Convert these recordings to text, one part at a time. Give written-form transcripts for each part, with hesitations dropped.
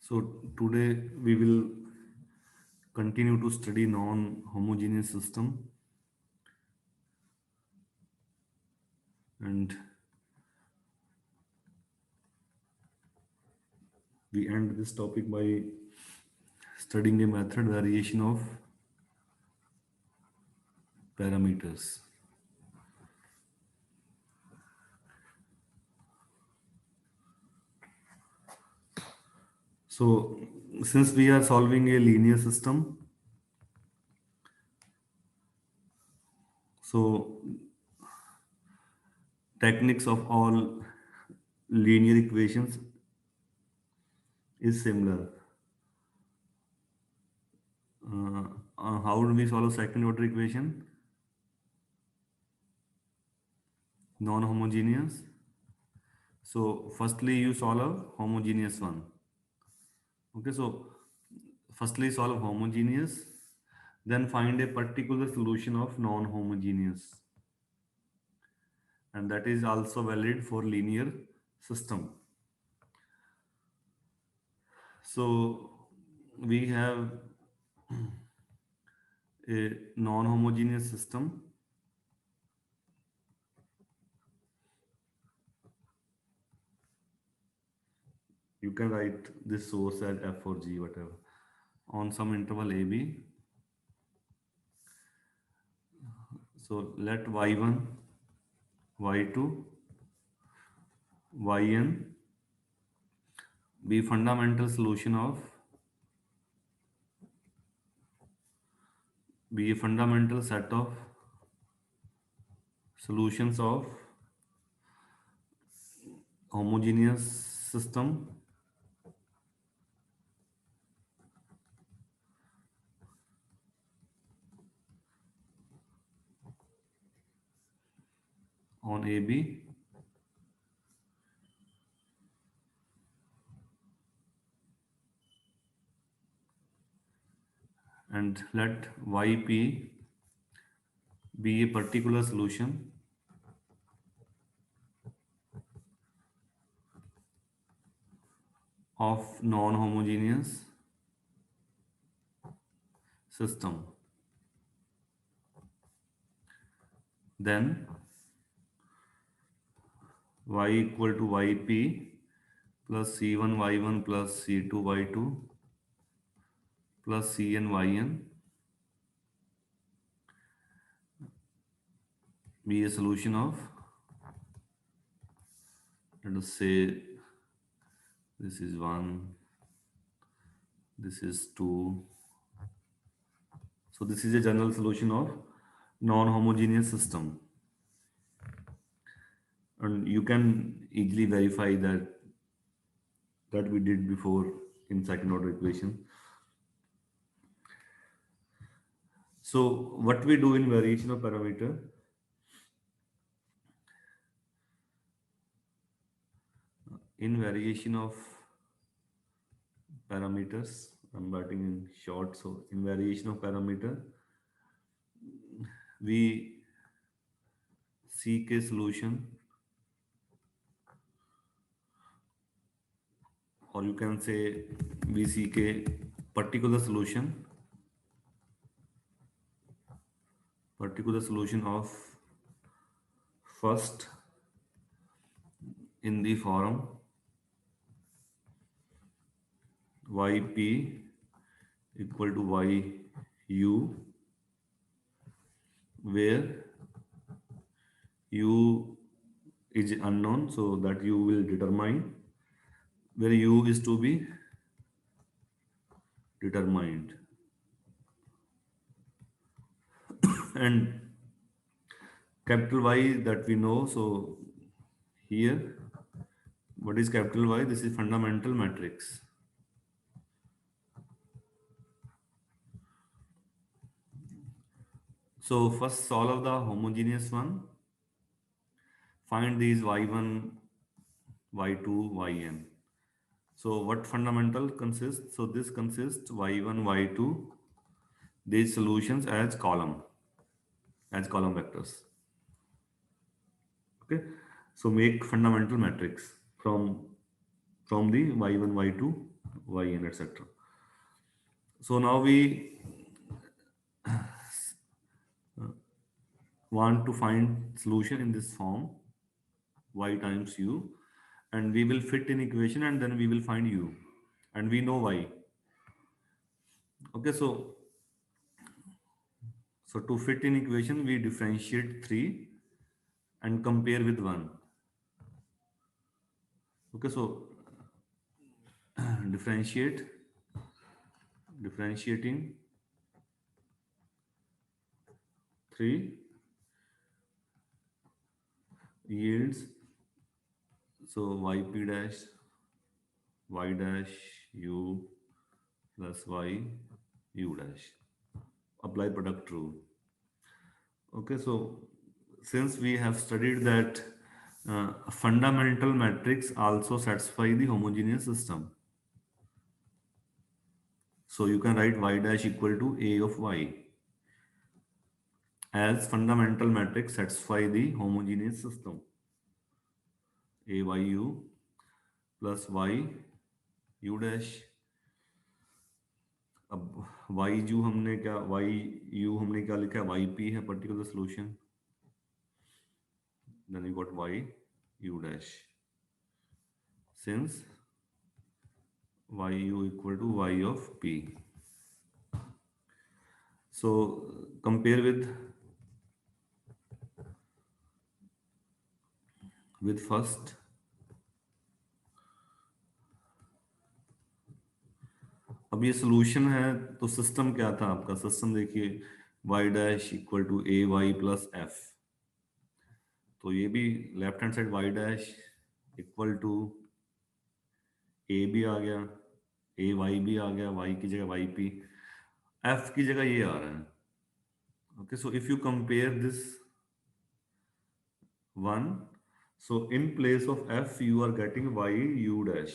So today we will continue to study non-homogeneous system, and we end this topic by studying a method variation of parameters. So since we are solving a linear system, so techniques of all linear equations is similar. How do we solve second order equation? Non-homogeneous. So firstly you solve a homogeneous one. Okay, so firstly solve homogeneous, then find a particular solution of non-homogeneous, and that is also valid for linear system. So we have a non-homogeneous system. You can write this source as f or g, whatever, on some interval ab. So let y1, y2, yn be fundamental solution of be a fundamental set of solutions of homogeneous system on AB, and let YP be a particular solution of non-homogeneous system. Then Y equal to YP plus C1 Y1 plus C2 Y2 plus Cn Yn be a solution of, let us say, this is 1, this is 2. So this is a general solution of non-homogeneous system. And you can easily verify that we did before in second order equation. So what we do in variation of parameter, in variation of parameters, I'm writing in short. So in variation of parameter, we seek a solution, or you can say we seek a particular solution of first in the form yp equal to yu, where u is unknown, so that u will determine, where u is to be determined, and capital Y that we know. So here, what is capital Y? This is fundamental matrix. So first solve the homogeneous one. Find these y1, y2, yn. So what fundamental consists? So this consists y1, y2, these solutions as column vectors. Okay. So make fundamental matrix from the y1, y2. yn, etc. So now we want to find solution in this form, y times u, and we will fit in equation and then we will find u, and we know y. Okay, so to fit in equation we differentiate 3 and compare with 1. Okay, so differentiate differentiating 3 yields, so yp dash y dash u plus y u dash. Apply product rule. Okay, so since we have studied that fundamental matrix also satisfy the homogeneous system, so you can write y dash equal to a of y as fundamental matrix satisfy the homogeneous system. A y u plus y u dash. अब y u हमने क्या लिखा है, yp है particular solution, then we got y u dash, since yu equal to y of p. So compare with first. अब ये solution है तो सिस्टम क्या था आपका, सिस्टम देखिए y dash equal to A Y plus F, तो ये भी left hand side y dash equal to A भी आ गया, ए वाई भी आ गया, y की जगह वाई पी, एफ की जगह ये आ रहा है. Okay, so if you compare this one, so in place of f you are getting y u dash,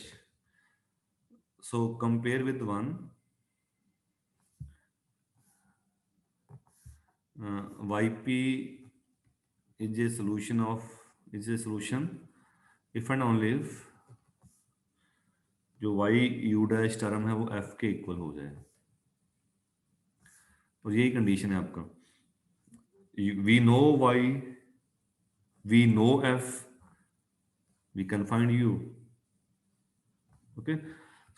so compare with 1, yp is a solution if and only if जो y u dash term है वो f के equal हो जाए, और यही condition है आपका. we know y, we know f, we can find u. Okay,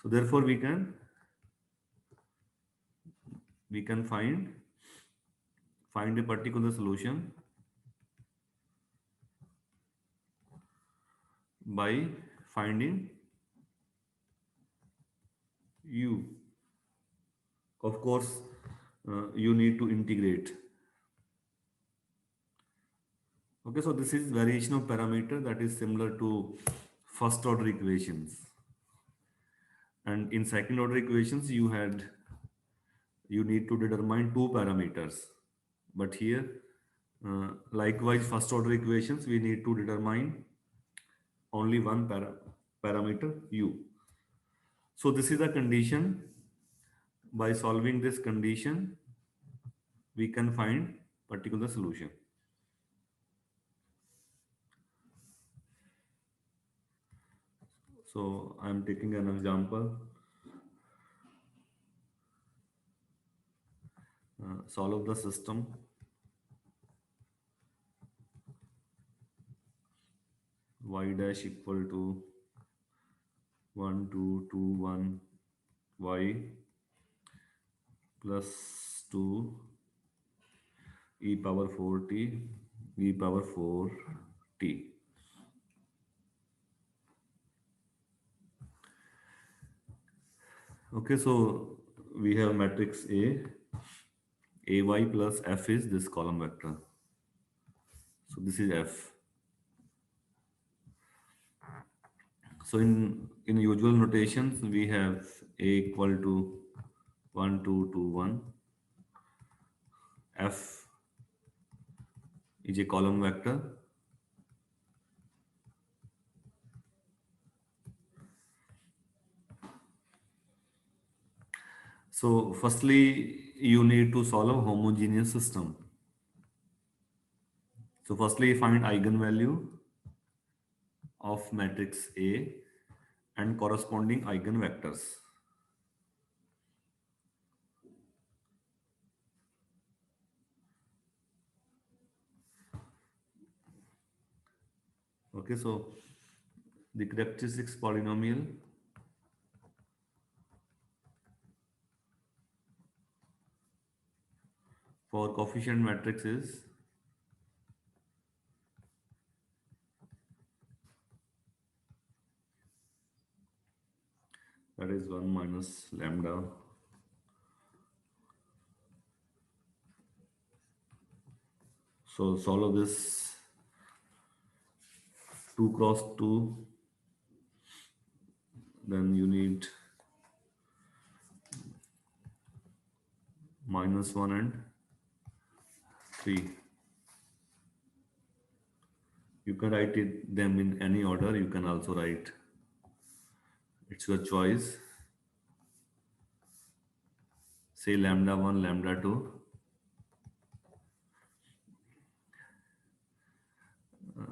so therefore we can find a particular solution by finding u. Of course, you need to integrate. Okay, so this is variation of parameter that is similar to first order equations, and in second order equations you need to determine two parameters, but here likewise first order equations we need to determine only one parameter u. So this is a condition. By solving this condition we can find particular solution. So I am taking an example. Solve the system y dash equal to 1 2 2 1 y plus 2 e power 4t e power 4t. Okay, so we have matrix A, ay plus f is this column vector, so this is f. So in usual notations we have a equal to 1 2 2 1, f is a column vector, so firstly you need to solve a homogeneous system. So firstly find eigenvalue of matrix A and corresponding eigenvectors. Okay, so the characteristics polynomial for coefficient matrix is that is 1 minus lambda. So solve this 2 cross 2, then you need minus 1 and 3. You can write them in any order. You can also write, it's your choice. Say lambda 1, lambda 2.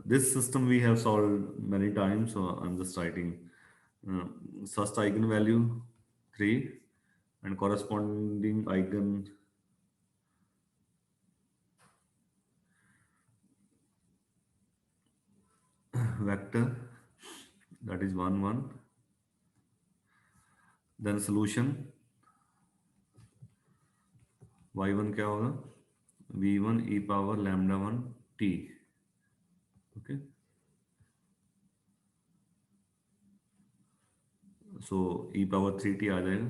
This system we have solved many times, so I'm just writing uh, first eigenvalue 3 and corresponding eigen vector, that is 1 1. Then solution y1 क्या होगा, v1 e power lambda 1 t. Okay, so e power 3t आ जाएगा.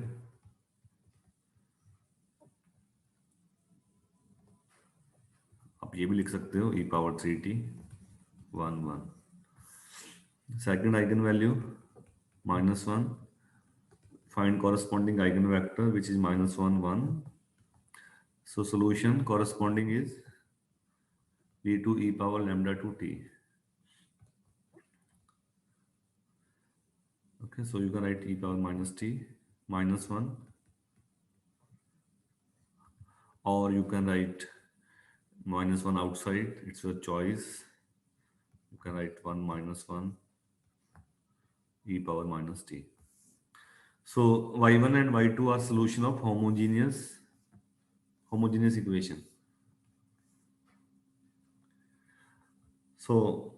आप ये भी लिख सकते हो e power 3t 1 1. Second eigenvalue minus 1. Find corresponding eigenvector which is minus 1 1. So solution corresponding is v2 e power lambda 2t. Okay, so you can write e power minus t minus 1, or you can write minus 1 outside, it's your choice. You can write 1 minus 1 e power minus t. So y1 and y2 are solution of homogeneous equation. So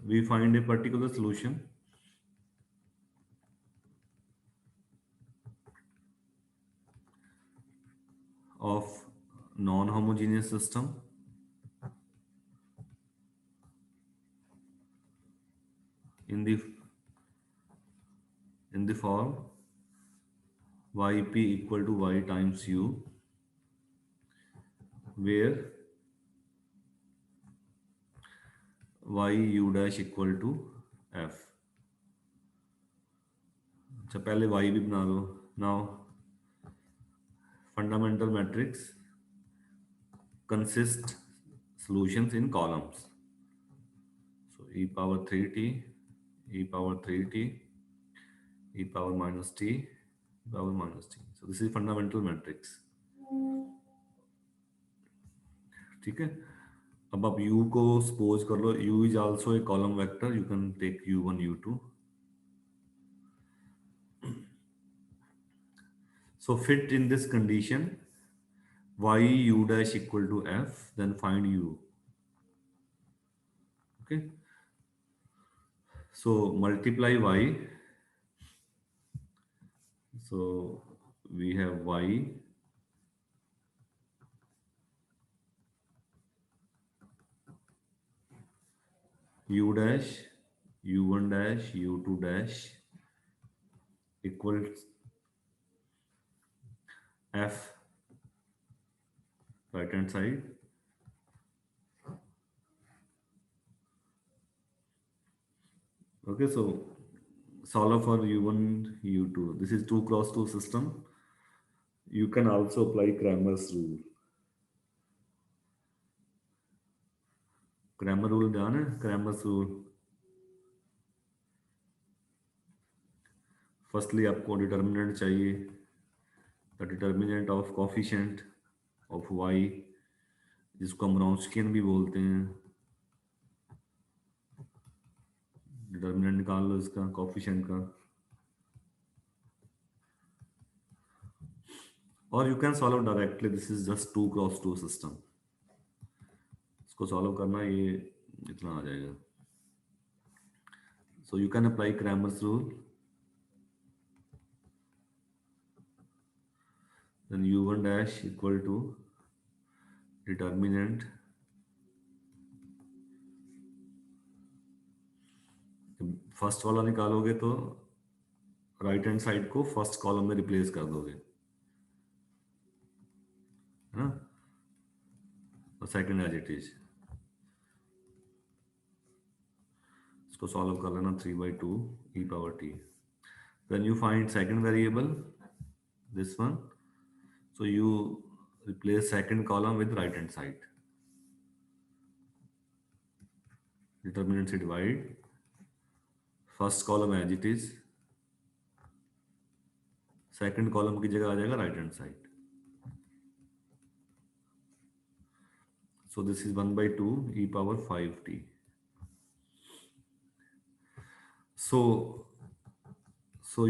we find a particular solution of non-homogeneous system in the form yp equal to y times u, where yu dash equal to f. अच्छा पहले y भी बना लो. Now fundamental matrix consists solutions in columns. So e power 3t, e power 3t, e power minus t, e power minus t. So this is fundamental matrix. ठीक है. अब आप u को suppose कर लो, u is also a column vector. You can take u1 u2. So fit in this condition y u dash equal to f, then find u. Okay, so multiply y. So we have y u dash u1 dash u2 dash equals f right hand side. Okay, so solve for u1 u2. This is 2 cross 2 system. You can also apply Cramer's rule. Cramer rule ध्यान है, Cramer's rule. Firstly आपको determinant चाहिए, the determinant of coefficient of y, जिसको हम Wronskian भी बोलते हैं. Determinant निकाल लो इसका, कोफिशिएंट का. और you can solve directly. This is just 2 cross 2 system. इसको सॉल्व करना, ये इतना आ जाएगा. So you can apply Cramer's rule. Then u1 dash equal to determinant, first वाला निकालोगे तो राइट हैंड साइड को फर्स्ट कॉलम में रिप्लेस कर दोगे, है ना, और सेकंड एज इट इज। इसको सॉल्व कर लेना 3/2 e power t। Then you find second variable, this one, so you replace second column with right hand side, determinant से divide, first column as it is, second column की जगह आ जाएगा right hand side। So this is 1/2 e power 5t। So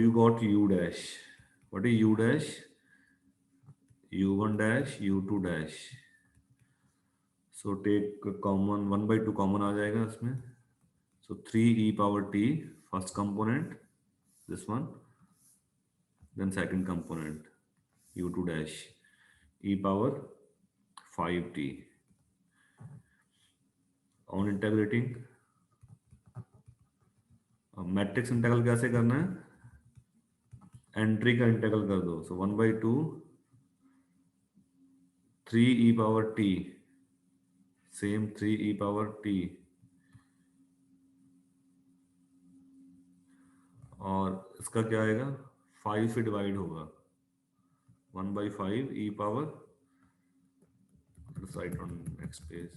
you got u dash. What is u dash? u1 dash, u2 dash। So take common, 1/2 common आ जाएगा इसमें। So 3 e power t, first component, this one, then second component, u2 dash, e power 5t। On integrating, अब matrix integral कैसे करना है, entry का integral कर दो। सो 1/2 3 e power t, same 3 e power t, और इसका क्या आएगा, 5 से डिवाइड होगा, 1/5 e power, right on next page.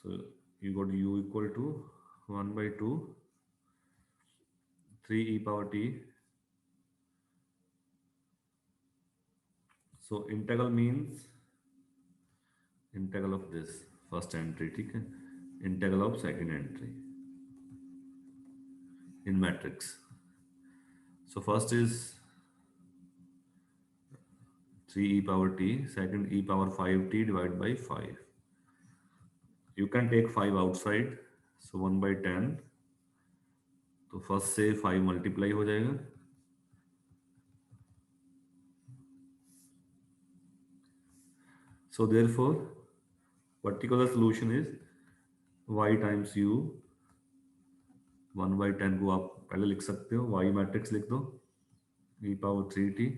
So you got u equal to 1/2 3 e power t। So integral means integral of this first entry, ठीक है, integral of second entry in matrix। So first is 3 e power t, second e power 5t divided by 5। You can take 5 outside, so 1/10, तो first से 5 multiply हो जाएगा, so therefore particular solution is y times u। 1/10 को आप पहले लिख सकते हो, y मैट्रिक्स लिख दो, e power 3t,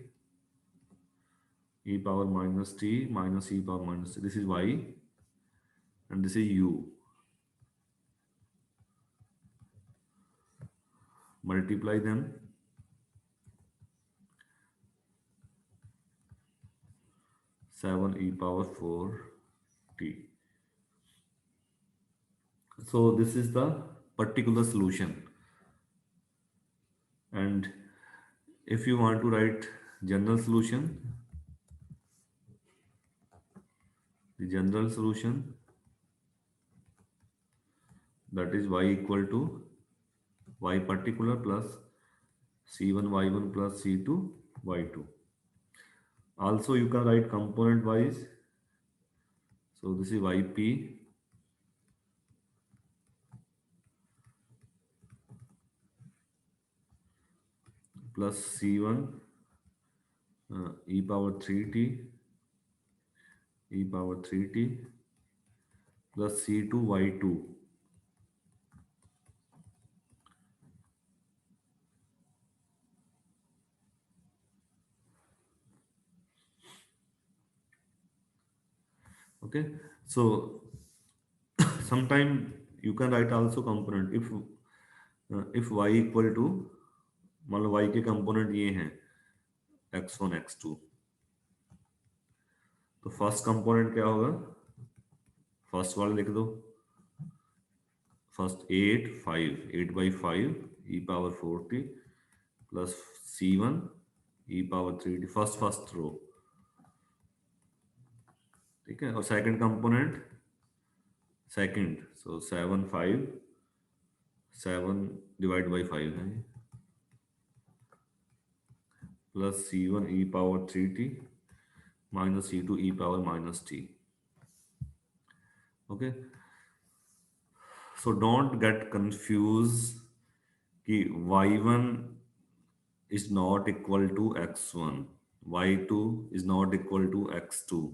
e power minus t minus e power minus t, this is y and this is u, multiply them, 7 e power 4t। So this is the particular solution, and if you want to write general solution, the general solution, that is y equal to y particular plus c1 y1 plus c2 y2। Also you can write component wise, so this is yp plus c1 e power 3t plus c2 y2। Okay, so sometime you can write also component if y equal to, मान लो y के component ये हैं x1 x2, तो first component क्या होगा, first वाला लिख दो, first 8/5 e power 4t plus c1 e power 3t, first row, ठीक है, और second component second, so 7 divide by 5 है, plus c1 e power 3t minus c2 e power minus t। Okay, so don't get confused कि y1 is not equal to x1, y2 is not equal to x2.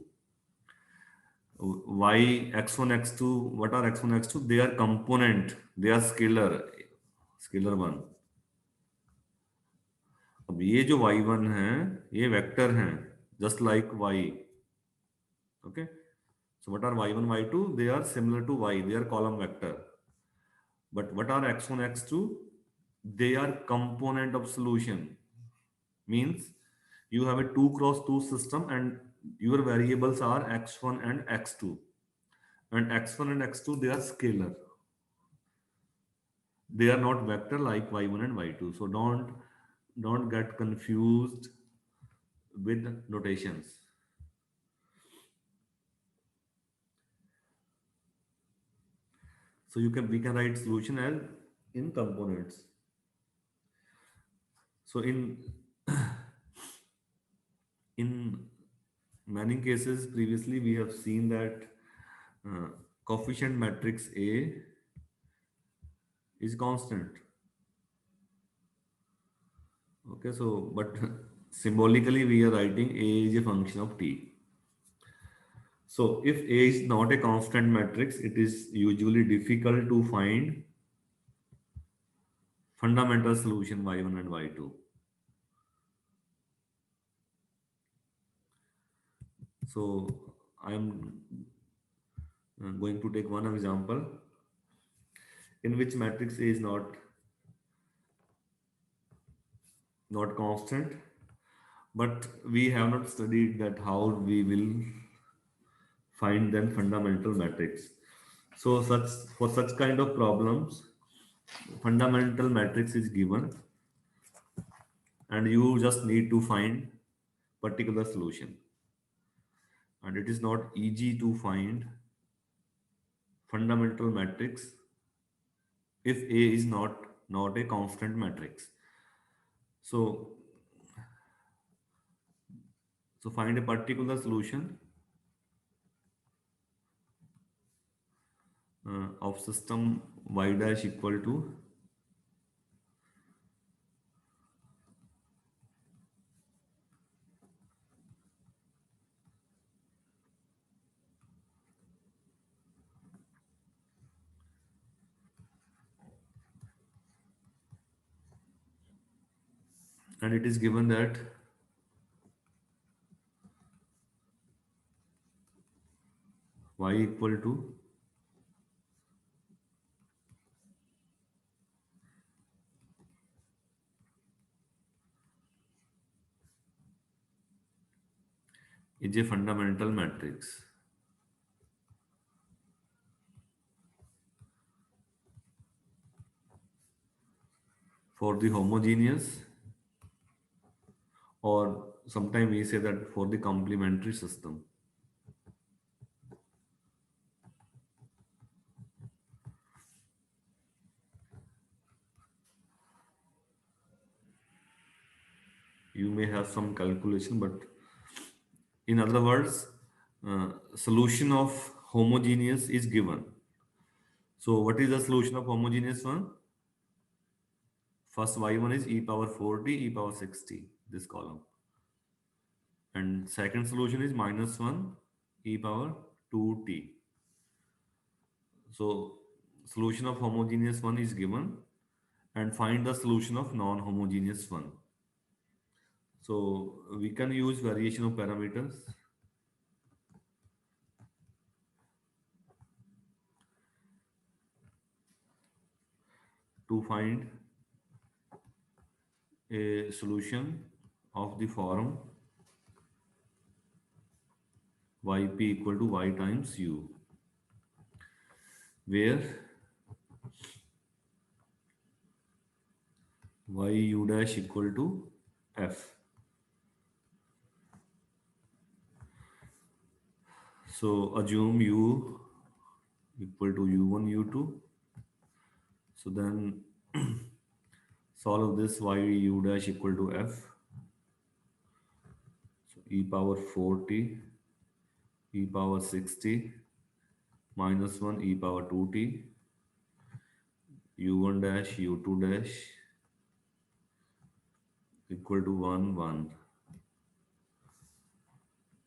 Y x1 x2, what are x1 x2? They are component, they are scalar one. अब ये जो y1 है ये vector हैं, just like y. Okay, so what are y1 y2? They are similar to y, they are column vector. But what are x1 x2? They are component of solution. Means you have a 2 cross 2 system and your variables are x1 and x2, and x1 and x2 they are scalar, they are not vector like y1 and y2. So don't get confused with notations. So we can write solution as in components. So in many cases previously we have seen that uh, coefficient matrix A is constant. Okay, so but symbolically we are writing A is a function of t. So if A is not a constant matrix, it is usually difficult to find fundamental solution y1 and y2. So I am going to take one example in which matrix A is not constant, but we have not studied that how we will find then fundamental matrix. So for such kind of problems, fundamental matrix is given and you just need to find particular solution. And it is not easy to find fundamental matrix if A is not a constant matrix. So find a particular solution of system y dash equal to, and it is given that y equal to is a fundamental matrix for the homogeneous, or sometimes we say that for the complementary system. You may have some calculation, but in other words, solution of homogeneous is given. So what is the solution of homogeneous one? First y1 is e power 4t, e power 6t, this column. And second solution is minus 1, e power 2t. So solution of homogeneous one is given and find the solution of non-homogeneous one. So we can use variation of parameters to find a solution of the form yp equal to y times u, where yu dash equal to f. So assume u equal to u1 u2. So then solve this y u dash equal to f. So e power 4t, e power 6t, minus 1 e power 2t u1 dash u2 dash equal to 1 1.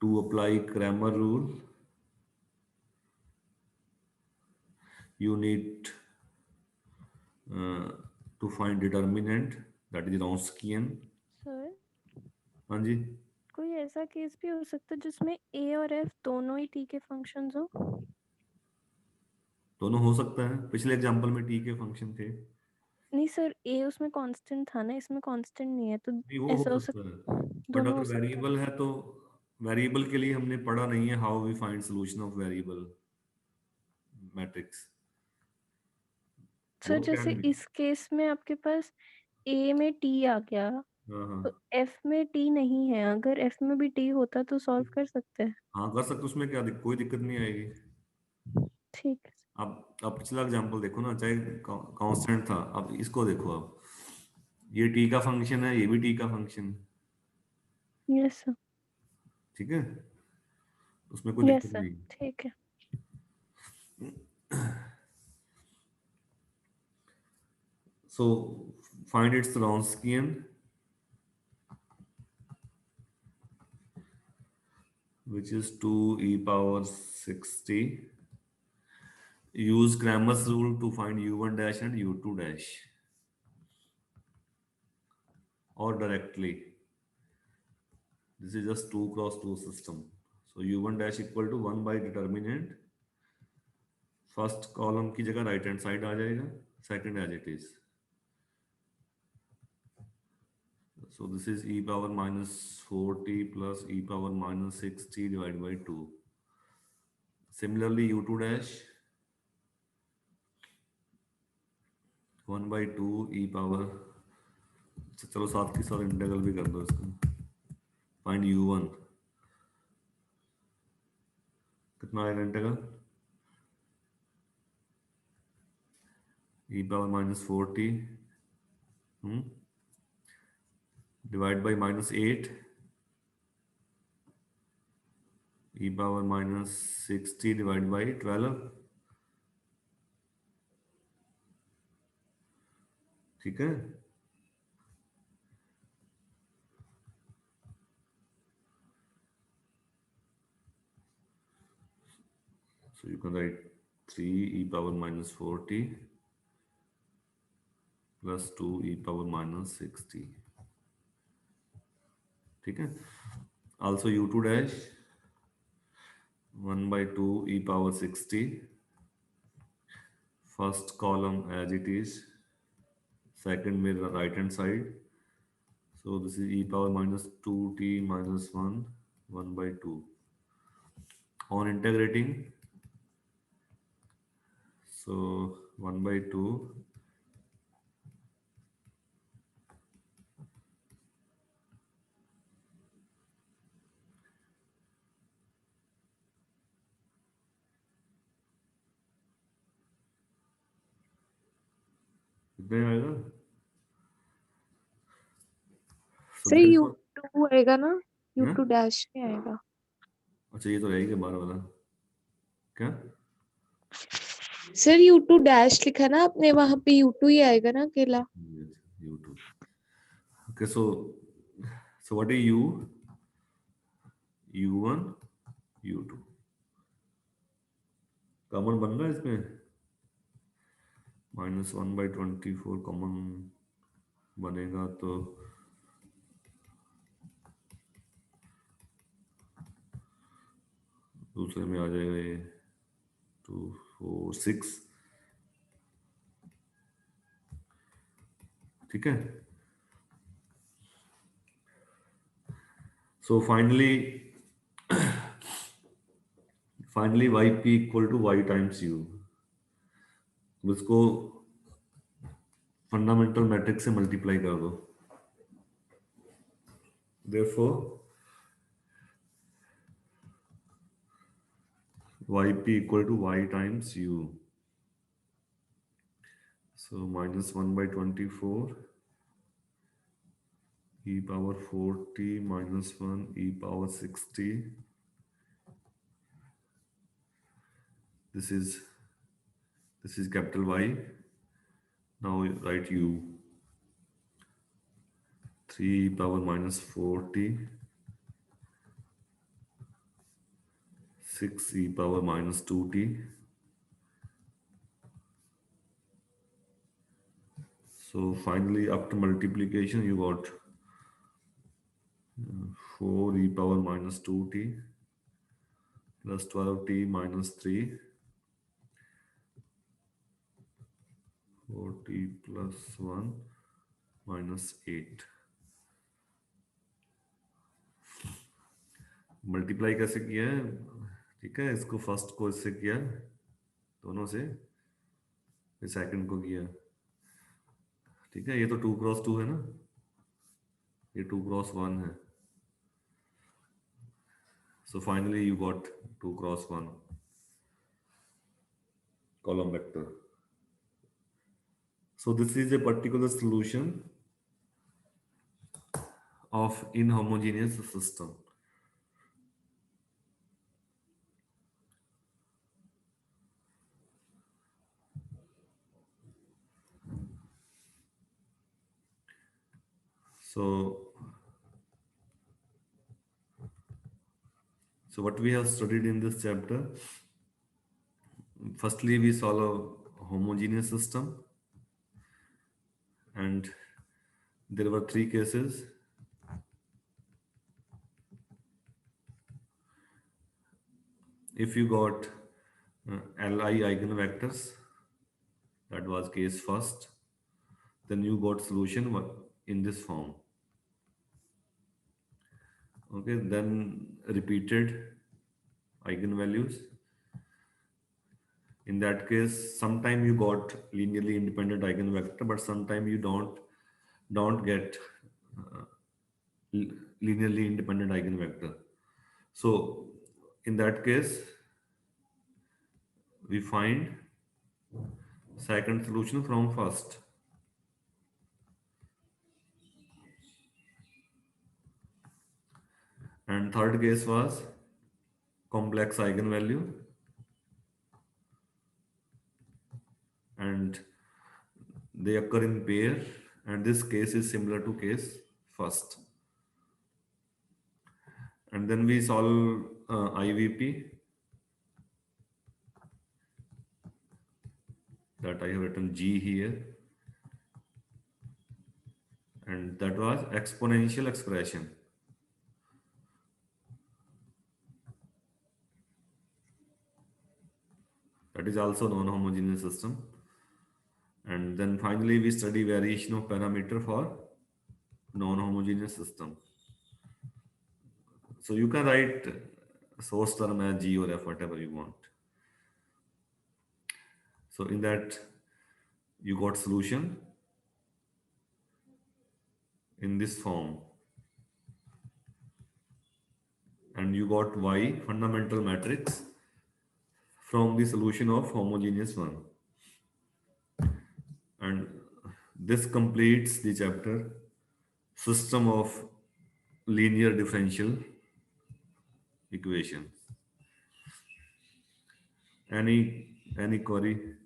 To apply Cramer rule, you need uh, to find determinant, that is Wronskian. Sir हाँ जी, कोई ऐसा case भी हो सकता है जिसमें ए और F दोनों ही टी के फंक्शंस हो? दोनों हो सकता है। पिछले एग्जांपल में टी के फंक्शन थे। नहीं सर, ए उसमें कांस्टेंट था ना, इसमें कांस्टेंट नहीं है, तो नहीं, वो हो ऐसा हो सकता है, सकता, बट दोनों हो अगर सकता है। वेरिएबल है तो वेरिएबल के लिए हमने पढ़ा नहीं है how we find solution of variable matrix. Sir both जैसे कैन बी। इस केस में आपके पास ए में टी आ गया, हाँ हाँ तो एफ में टी नहीं है, अगर एफ में भी टी होता तो सॉल्व कर सकते हैं। हाँ, कर सकते, उसमें क्या कोई दिक्कत नहीं आएगी। ठीक है। अब पिछला एग्जांपल देखो ना, चाहे कांस्टेंट था, अब इसको देखो। अब ये टी का फंक्शन है, ये भी टी का फंक्शन है। Yes sir. ठीक है, उसमें कोई यस दिक्कत सर, नहीं। ठीक है। So find its Wronskian, which is 2 e power 60. Use Cramer's rule to find u1 dash and u2 dash, or directly. This is just 2 cross 2 system. So u1 dash equal to 1 by determinant. First column की जगह right hand side आ जाएगा, second as it is. So this is e power minus 4t plus e power minus 6t divided by 2. Similarly u2 dash 1 by 2 e power, चलो साथ के साथ integral भी कर दो इसका। फाइंड u1, कितना आएगा integral, e power minus 4t divide by minus 8 e power minus 6t divide by 12। ठीक है, so you can write 3 e power minus 4t plus 2 e power minus 6t। ठीक है, also u2 dash 1 by 2 e power 60, first column as it is, second with the right hand side, so this is e power minus 2t minus 1 1 by 2, on integrating, so 1 by 2 कितने आएगा, so sir this is you for, two आएगा ना, you हाँ? To dash में आएगा। अच्छा, ये तो रहेगा 12 वाला, क्या? सर यू टू डैश लिखा ना आपने, वहां पे यू टू ही आएगा ना अकेला। u2, okay, so what is u1 u2 common बन रहा है इसमें, -1/24 कॉमन बनेगा तो दूसरे में आ जाएगा ये 2 4 6। ठीक है, so finally yp equal to y times u, उसको फंडामेंटल मैट्रिक्स से मल्टीप्लाई कर दो, therefore yp equal to y times u, so -1/24 e power 4t minus 1 e power 60 This is capital Y. Now write U. 3 power minus 4t, 6 power minus 2t. So finally, after multiplication, you got 4 power minus 2t plus 12t minus 3, 4t plus 1 minus 8. Multiply कैसे किया है? ठीक है, इसको first को इससे किया, दोनों से, फिर सेकंड को किया। ठीक है, ये तो 2 क्रॉस 2 है ना, ये 2 क्रॉस 1 है। So finally you got 2 cross 1 column vector. So this is a particular solution of inhomogeneous system. So what we have studied in this chapter, firstly we solve a homogeneous system, and there were 3 cases. If you got Li eigenvectors, that was case first, then you got solution in this form. Okay, then repeated eigenvalues. In that case, sometime you got linearly independent eigenvector, but sometime you don't get linearly independent eigenvector. So in that case, we find second solution from first. And third case was complex eigenvalue, and they occur in pair, and this case is similar to case first. And then we solve IVP, that I have written G here, and that was exponential expression. That is also non-homogeneous system. And then finally we study variation of parameter for non-homogeneous system. So you can write source term as G or F, whatever you want. So in that you got solution in this form, and you got Y fundamental matrix from the solution of homogeneous one. And this completes the chapter system of linear differential equations. Any query?